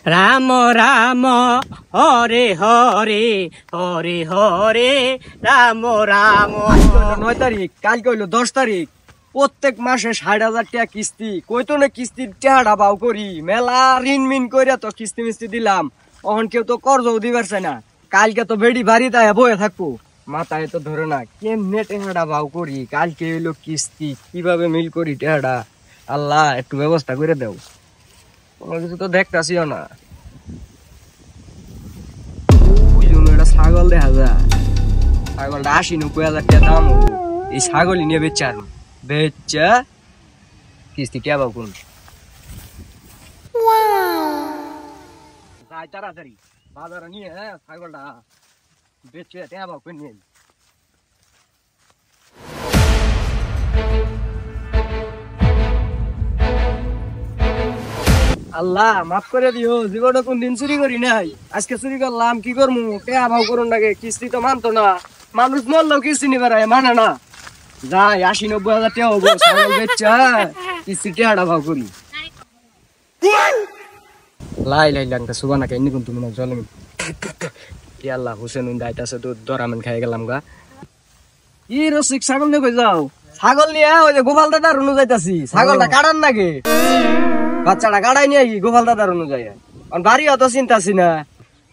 রাম রাম হরে হরে হরে হরে রাম রাম। 9 তারিখ, কালকে হইলো 10 তারিখ। প্রত্যেক মাসে 60,000 টাকা কিস্তি, কইতো না কিস্তির টাকাটা বাউ করি, মেলা ঋণ মিন কইরা তো কিস্তি মিস্তি দিলাম। অহন কেউ তো কর্জও দিবার চাই না। কালকে তো বেডি বাড়িতে বয়ে থাকবো, মাথায় তো ধরে না কেমনে টাকাটা বাউ করি। কালকে হইলো কিস্তি, কিভাবে মিল করি টাকাটা, আল্লাহ একটু ব্যবস্থা করে দেও। কোনো কিছু তো দেখতাছিও না। ওই জন্য একটা ছাগল দেখা যায়, ছাগলটা 80-90,000 টাকা দাম হবো। এই ছাগলই নিয়ে বেচার বেচা কিস্তি কে বাবু কোন যাই তাড়াতাড়ি বাজারে নিয়ে ছাগলটা বেচে কে বাবু কোন নিয়ে। আল্লাহ মাফ করে দিও, জীবনে কোন দিন চুরি করি নাই, আজকে চুরি করলাম, কি করবো কে বাবু করুন লাগে। কিস্তি তো মানতো না, মানুষ মরলেও কিস্তি নিবার মানে না। যাই 80-90,000 টাকা হবো, ছাগল বেচা কিস্তি টাকাটা ভাগ করি। লাই লাই লাংটা সুবানা কেন কোন তুমি না জলে কি আল্লাহ হোসেন দাইতাছে তো দরামেন খাই গেলাম গা। কি রসিক ছাগল নিয়ে কই যাও? ছাগল নিয়ে ওই যে গোপাল দাদার রুনু যাইতাছি। ছাগলটা কাটান নাকি? বাচ্চাটা কাটাই নিয়ে কি গোপাল দাদার রুনু যাই? বাড়ি অত চিন্তাছি না।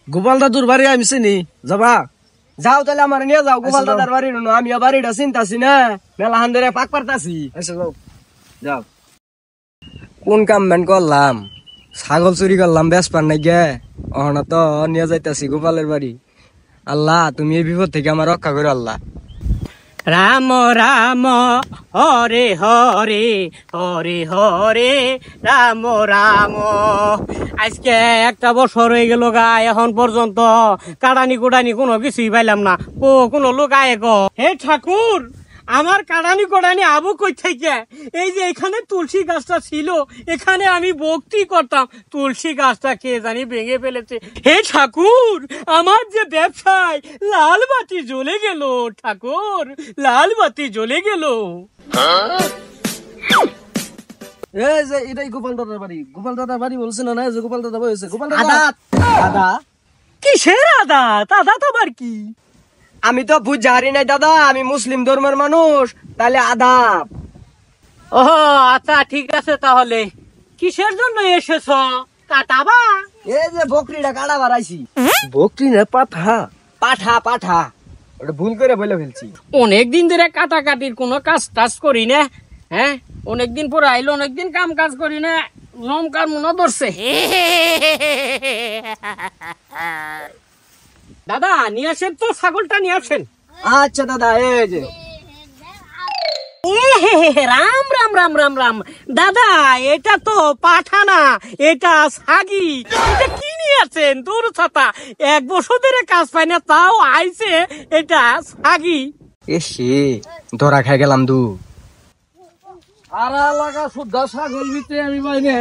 গোপাল দাদুর বাড়ি আমি চিনি, যাবা? যাও তাহলে আমার নিয়ে যাও গোপাল দাদার বাড়ি রুনু। আমি বাড়িটা চিন্তাছি না, মেলা হান ধরে পাক পারতাছি। যাও যাও। কোন কাম ম্যান করলাম? ছাগল চুরি করলাম, বেশ পার নাই গে। অহনা তো নিয়ে যাইতাছি গোপালের বাড়ি। আল্লাহ তুমি এই বিপদ থেকে আমার রক্ষা করো আল্লাহ। রাম রাম হরে হরে হরে হরে রাম রাম। আজকে একটা বছর হয়ে গেল গা, এখন পর্যন্ত কাটানি কুটানি কোনো কিছুই পাইলাম না। কোনো লোক আয় গো, হে ঠাকুর আমার কাটানি কোটানি আবু কই থেকে? এই যে এখানে তুলসী গাছটা ছিল, এখানে আমি ভক্তি করতাম, তুলসী গাছটা কে জানি ভেঙে ফেলেছে। হে ঠাকুর আমার যে ব্যবসায় লাল বাতি জ্বলে গেল, ঠাকুর লাল বাতি জ্বলে গেল। এই যে এটাই গোপাল দাদার বাড়ি। গোপাল দাদার বাড়ি বলছে না যে গোপাল দাদা বলেছে। গোপাল দাদা দাদা কিসের আদাত? আদাত আবার কি? আমি তো বুঝারি নাই দাদা, আমি মুসলিম ধর্মের মানুষ, তাহলে আদাব। ও আচ্ছা ঠিক আছে, তাহলে কিসের জন্য এসেছ? কাটাবা? এই যে বকরিটা কাটা বাড়াইছি। বকরি না পাঠা। পাঠা পাঠা, ওটা ভুল করে বলে ফেলছি। অনেকদিন ধরে কাটাকাটির কোনো কাজ টাজ করি না। হ্যাঁ অনেকদিন পরে আইলো, অনেকদিন কাম কাজ করি না, লমকার মনে ধরছে। দাদা নিয়ে আসেন তো, ছাগলটা নিয়ে আসেন। আচ্ছা দাদা এই যে। রাম রাম রাম রাম রাম। দাদা এটা তো পাঠা না, এটা ছাগি। এটা কি নিয়ে আছেন? দূর ছাতা, 1 বছর ধরে কাজ পাই না, তাও আইছে এটা ছাগি। এসে ধরা খাই গেলাম দু। আর লাগা শুদ্ধা ছাগল ভিতরে আমি পাইনে,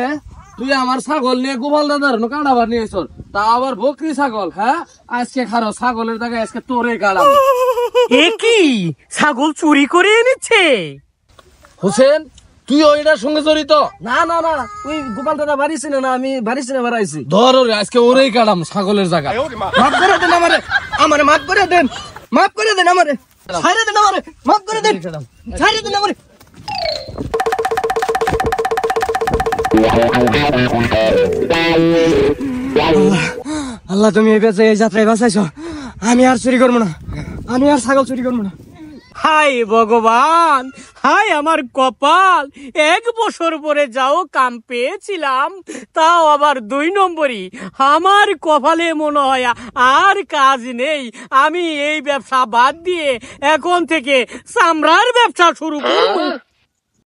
তুই আমার ছাগল নিয়ে গোপাল দাদার কাটাবার নিয়ে এসর, তা আবার বকরি ছাগল। হ্যাঁ আজকে খারো ছাগলের জায়গায় আজকে তোরে কাটাবো। এ কি ছাগল চুরি করে এনেছে? হোসেন তুই ওইটার সঙ্গে জড়িত? না না না, ওই গোপাল দাদা বাড়ি ছিল না, আমি বাড়ি ছিল বাড়াইছি। ধর ওরে, আজকে ওরেই কাটাম ছাগলের জায়গা। মাফ করে দেন আমারে, আমারে মাফ করে দেন, মাফ করে দেন আমারে, ছাড়ে দেন আমারে, মাফ করে দেন, ছাড়ে দেন আমারে। আল্লাহ তুমি এই বেঁচে এই যাত্রায় বাঁচাইছো, আমি আর চুরি করবো না, আমি আর ছাগল চুরি করবো না। হাই ভগবান, হাই আমার কপাল। 1 বছর পরে যাও কাম পেয়েছিলাম, তাও আবার 2 নম্বরই। আমার কপালে মনে হয় আর কাজ নেই। আমি এই ব্যবসা বাদ দিয়ে এখন থেকে চামড়ার ব্যবসা শুরু করব।